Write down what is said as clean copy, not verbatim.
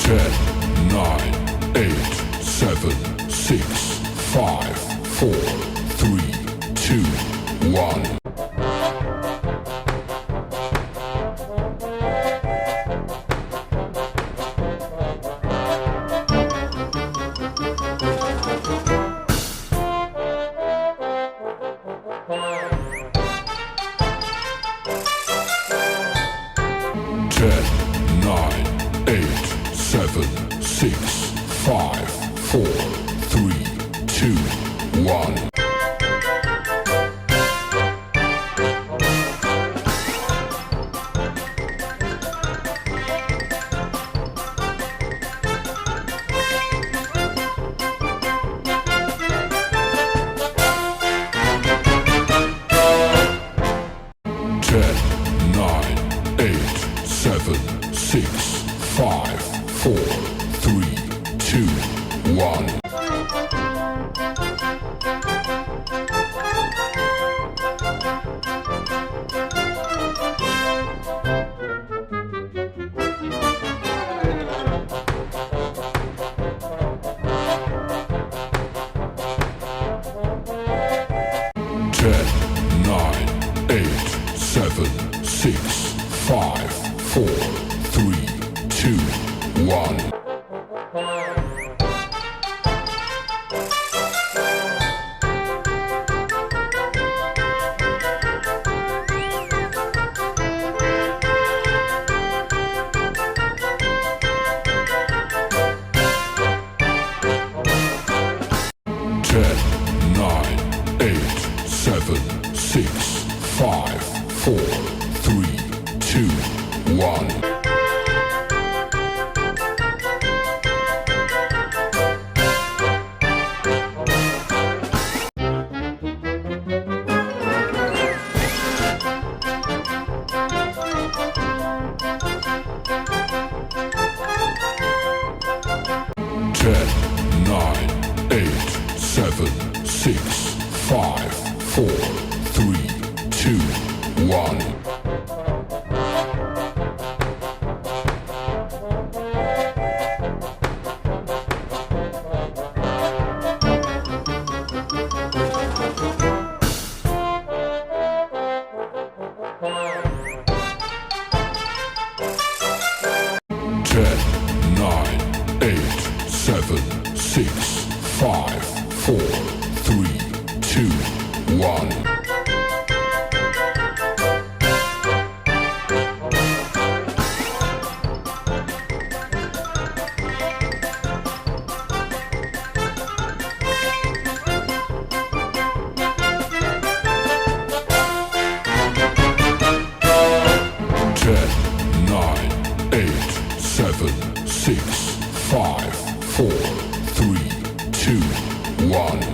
10, 9, 8, 7, 6, 5, 4, 3, 2, 1. 10, 9, 8, 7, 6, 5, 4, 3, 2, 1. 10, 9, 8, 7, 6, 5, 4, 3, 2, 1. 10, 9, 8, 7, 6, 5, 4, 3, 2, 1. 10, 9, 8, 7, 6, 5, 4, 3, 2, 1. 10, 9, 8, 7, 6, 5, 4, 3, 2, 1. 10, 9, 8, 7, 6, 5, 4, 3, 2, 1. 10, 9, 8, 7, 6, 5, 4, 3, 2, 1.